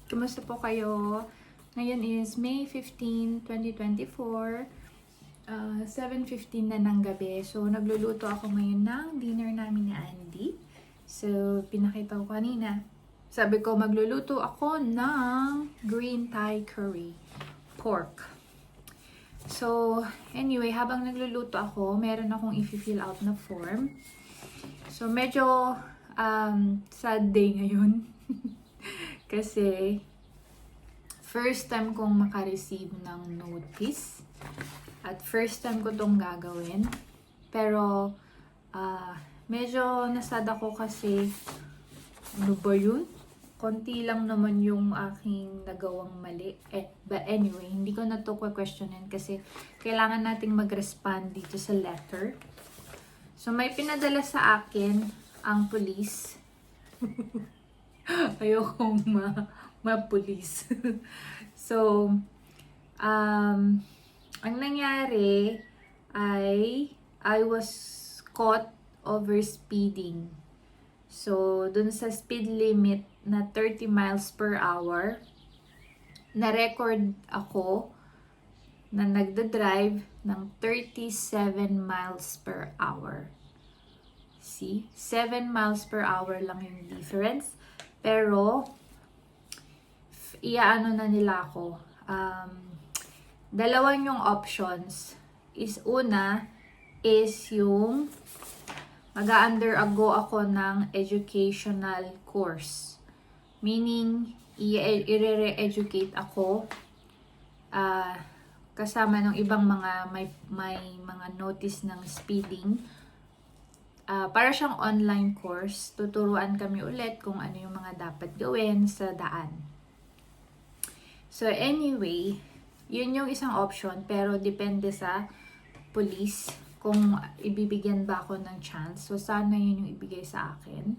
Kumusta po kayo? Ngayon is May 15, 2024. 7:15 na ng gabi. So, nagluluto ako ngayon ng dinner namin ni Andy. So, pinakita ko kanina. Sabi ko, magluluto ako ng green Thai curry pork. So, anyway, habang nagluluto ako, meron akong i-fill out na form. So, medyo sad day ngayon. Kasi, first time kong makareceive ng notice. At first time ko tong gagawin. Pero, medyo nasad ako kasi, ano ba yun? Konti lang naman yung aking nagawang mali. But anyway, hindi ko na to questionin kasi kailangan nating mag-respond dito sa letter. So, may pinadala sa akin ang police. Ayokong ma-police. So, ang nangyari ay I was caught over speeding. So, dun sa speed limit na 30 miles per hour, na-record ako na nagda-drive ng 37 miles per hour. See? 7 miles per hour lang yung difference. Pero, iaano na nila ako. Dalawang yung options. Una is yung mag-undergo ako ng educational course. Meaning, i-re-educate ako kasama ng ibang mga may mga notice ng speeding. Para siyang online course, tuturuan kami ulit kung ano yung mga dapat gawin sa daan. So anyway, yun yung isang option, pero depende sa police kung ibibigyan ba ako ng chance. So sana yun yung ibigay sa akin.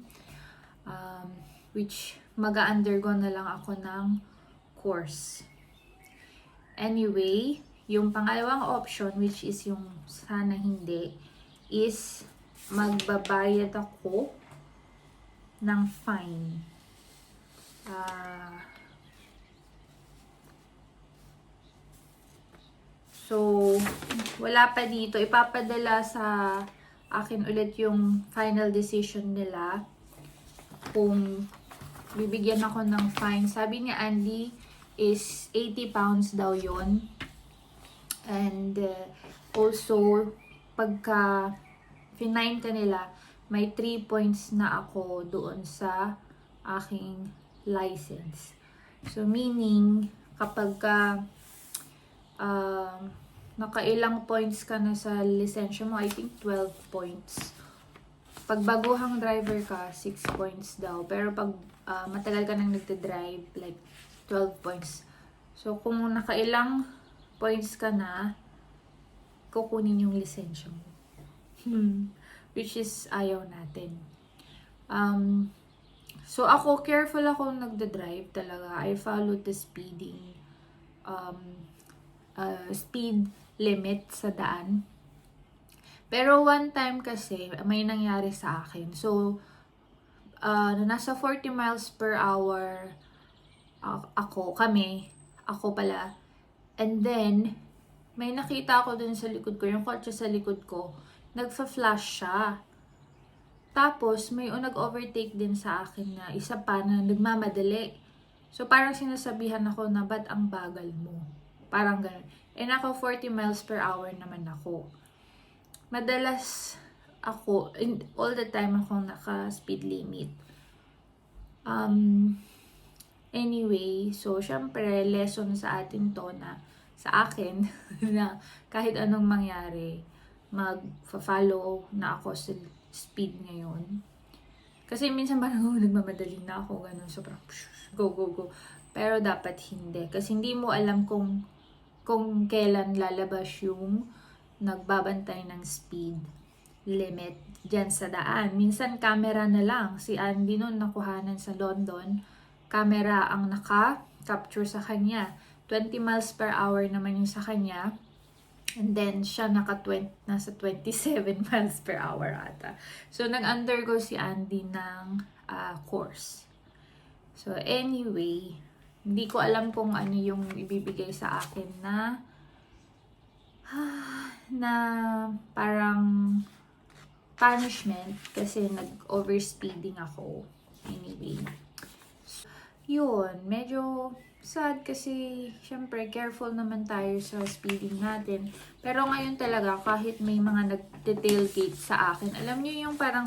Which mag-undergo na lang ako ng course. Anyway, yung pangalawang option, which is yung sana hindi, is magbabayad ako ng fine. So, wala pa dito. Ipapadala sa akin ulit yung final decision nila kung bibigyan ako ng fine. Sabi ni Andy is 80 pounds daw yon. And also, pagka fine ka nila, may 3 points na ako doon sa aking license. So, meaning, kapag nakailang points ka na sa lisensya mo, I think 12 points. Pag baguhang driver ka, 6 points daw. Pero pag matagal ka nang nagte-drive, like 12 points. So, kung nakailang points ka na, kukunin yung lisensya mo. Which is ayaw natin. So, ako, careful ako nagde-drive talaga. I followed the speeding speed limit sa daan. Pero one time kasi, may nangyari sa akin. So, nasa 40 miles per hour ako pala. And then, may nakita ako dun sa likod ko, yung kotse sa likod ko, nagfa-flash siya. Tapos, may nag-overtake din sa akin na isa pa na nagmamadali. So, parang sinasabihan ako na, ba't ang bagal mo? Parang ganun. And ako, 40 miles per hour naman ako. Madalas ako, all the time ako naka-speed limit. Anyway, so, syempre, lesson sa atin to na, sa akin, na kahit anong mangyari, mag-follow na ako sa speed ngayon. Kasi minsan parang nagmamadali na ako, ganun, sobrang go, go, go. Pero dapat hindi. Kasi hindi mo alam kung kailan lalabas yung nagbabantay ng speed limit dyan sa daan. Minsan camera na lang. Si Andy noon nakuhanan sa London, camera ang naka-capture sa kanya. 20 miles per hour naman yung sa kanya. And then, siya nasa 27 miles per hour ata. So, nag-undergo si Andy ng course. So, anyway, Hindi ko alam kung ano yung ibibigay sa akin na parang punishment kasi nag-overspeeding ako. Anyway. Yun, medyo sad kasi syempre careful naman tayo sa speeding natin. Pero ngayon talaga kahit may mga nagte-tailgate sa akin, alam niyo yung parang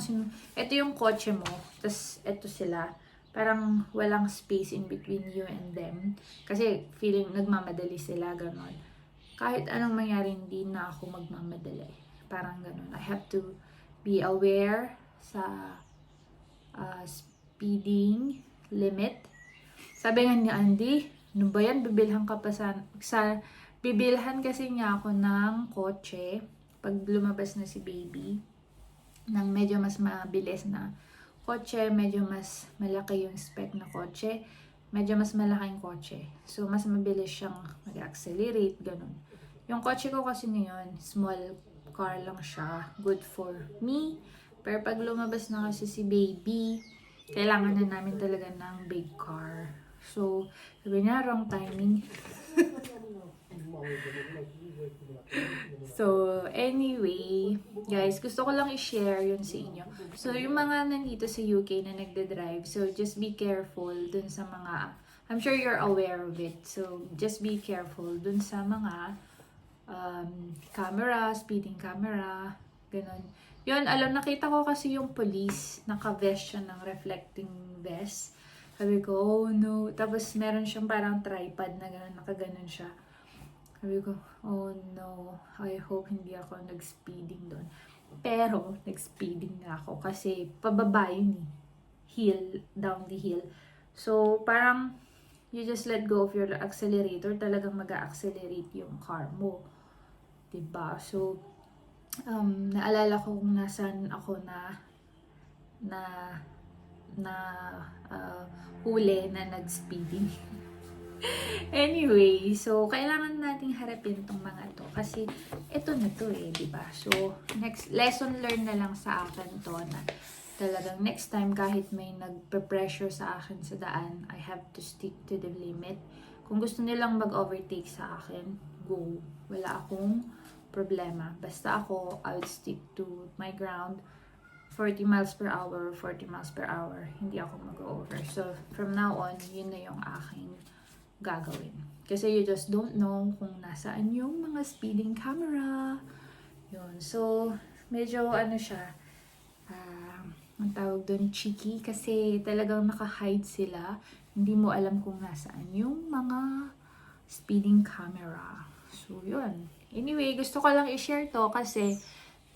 ito yung kotse mo, tas ito sila. Parang walang space in between you and them. Kasi feeling nagmamadali sila, ganon. Kahit anong mangyari, hindi na ako magmamadali. Parang ganon. I have to be aware sa speeding limit. Sabi nga ni Andy, ano ba yan? Bibilhan ka pa bibilhan kasi niya ako ng kotse pag lumabas na si baby. Nang medyo mas mabilis na kotse, medyo mas malaki yung spec na kotse, medyo mas malaking kotse. So, mas mabilis siyang mag-accelerate, ganun. Yung kotse ko kasi ngayon, small car lang siya, good for me. Pero pag lumabas na kasi si baby, kailangan na namin talaga ng big car. So, sabi niya, wrong timing. So, anyway, guys, gusto ko lang i-share yun sa inyo. So, yung mga nandito sa UK na nagde-drive, so just be careful dun sa mga, I'm sure you're aware of it. So, just be careful dun sa mga camera, speeding camera, ganun. Yun, nakita ko kasi yung police, naka-vest siya ng reflecting vest. Sabi ko, oh no. Tapos meron siyang parang tripod na gano'n, nakaganon siya. Sabi ko, oh no. I hope hindi ako nag-speeding doon. Pero, nag-speeding na ako kasi pababa yun eh. Hill, down the hill. So, parang, you just let go of your accelerator, talagang mag-accelerate yung car mo. Diba? So, naalala ko kung nasan ako na huli na nag-speeding. Anyway, so kailangan nating harapin tong mga to kasi ito na to eh, di ba? So, next lesson learned na lang sa akin to na talagang next time kahit may nagpe-pressure sa akin sa daan, I have to stick to the limit. Kung gusto nilang mag-overtake sa akin, go. Wala akong problema. Basta ako, I'll stick to my ground. 40 miles per hour, 40 miles per hour. Hindi ako mag-over. So, from now on, yun na yung aking gagawin. Kasi you just don't know kung nasaan yung mga speeding camera. Yun. So, medyo siya, ang tawag doon, cheeky. Kasi talagang naka-hide sila. Hindi mo alam kung nasaan yung mga speeding camera. So, yun. Anyway, gusto ko lang i-share to kasi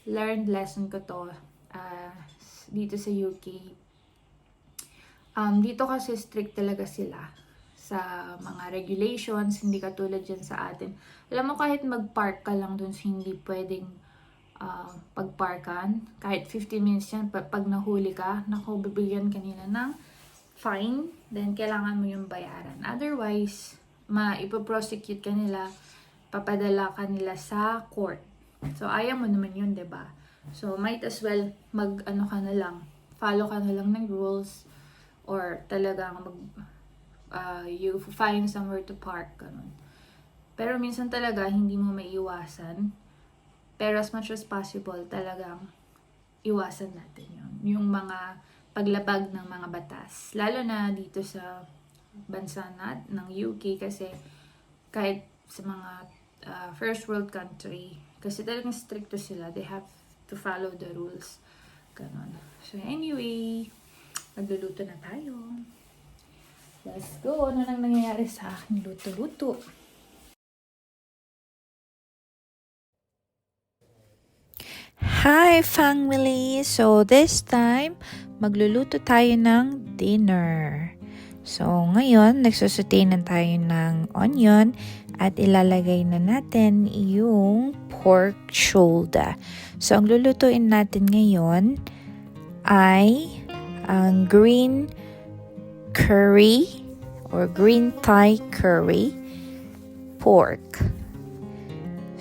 learned lesson ko to. Dito sa UK. Dito kasi strict talaga sila sa mga regulations, hindi katulad dyan sa atin. Alam mo, kahit mag-park ka lang dun, hindi pwedeng pagparkan. Kahit 15 minutes yan, pag nahuli ka, bibigyan kanina ng fine, then kailangan mo yung bayaran. Otherwise, ipoprosecute ka nila, papadala ka nila sa court. So, ayaw mo naman yun, diba? So, might as well ka na lang, follow ka na lang ng rules or talagang you find somewhere to park, ganun. Pero minsan talaga, hindi mo maiiwasan. Pero as much as possible, talagang iwasan natin yun. Yung mga paglabag ng mga batas. Lalo na dito sa bansa ng UK kasi kahit sa mga first world country, kasi talagang stricto sila. They have to follow the rules. Ganon. So anyway, magluluto na tayo. Let's go. Ano nang nangyayari sa aking luto-luto? Hi family! So this time, magluluto tayo ng dinner. So ngayon, nagsusute na tayo ng onion at ilalagay na natin yung pork shoulder. So ang lulutuin natin ngayon ay ang green curry or green Thai curry pork.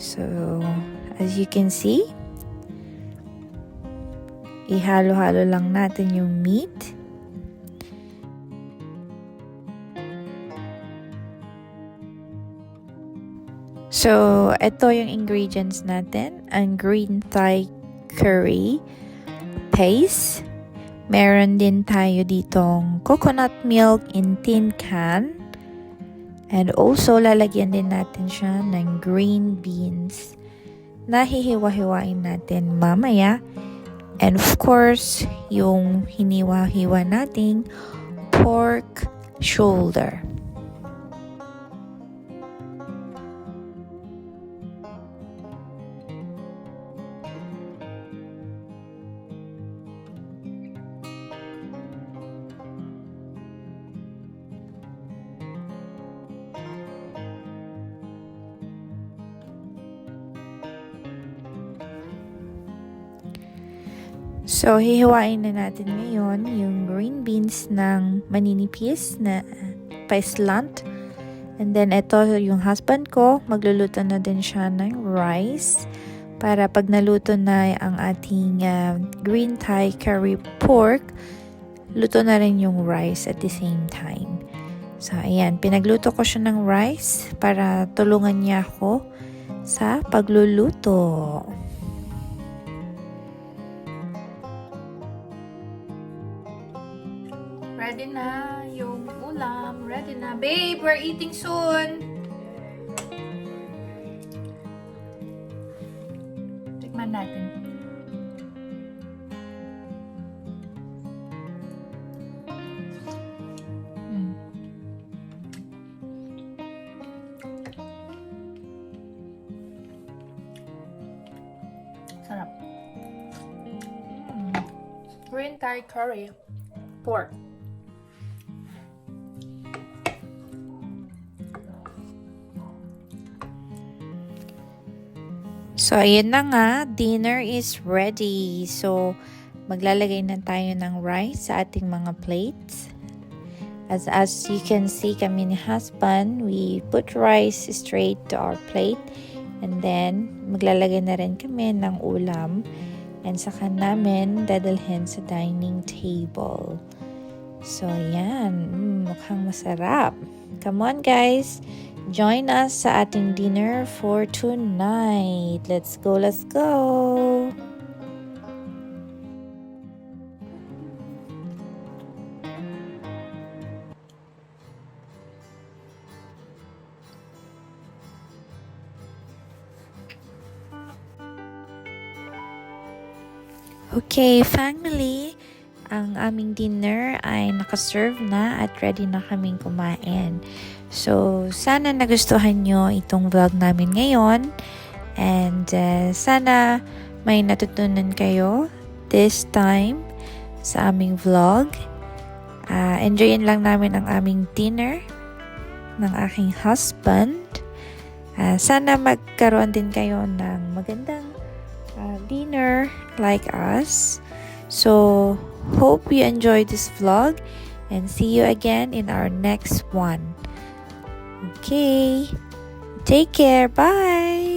So as you can see, ihalo-halo lang natin yung meat. So, ito yung ingredients natin. Ang green Thai curry paste. Meron din tayo ditong coconut milk in tin can. And also, lalagyan din natin siya ng green beans na hihiwa-hiwain natin mamaya. And of course, yung hiniwa-hiwa nating pork shoulder. So, hihiwain na natin ngayon yung green beans ng maninipis na paislant. And then, ito yung husband ko. Magluluto na din siya ng rice. Para pag naluto na ang ating green Thai curry pork, luto na rin yung rice at the same time. So, ayan. Pinagluto ko siya ng rice para tulungan niya ako sa pagluluto. Ready na yung ulam. Ready na. Babe, we're eating soon. Tikman natin. Sarap. Green Thai curry pork. So, ayun na nga, dinner is ready. So, maglalagay na tayo ng rice sa ating mga plates. As you can see kami ni husband, we put rice straight to our plate. And then, maglalagay na rin kami ng ulam. And saka namin dadalhin sa dining table. So, yan. Mukhang masarap. Come on, guys. Join us sa ating dinner for tonight. Let's go, let's go! Okay, family. Ang aming dinner ay nakaserve na at ready na kaming kumain. So, sana nagustuhan nyo itong vlog namin ngayon. And sana may natutunan kayo this time sa aming vlog. Enjoyin lang namin ang aming dinner ng aking husband. Sana magkaroon din kayo ng magandang dinner like us. So, hope you enjoyed this vlog and see you again in our next one. Okay, take care, bye!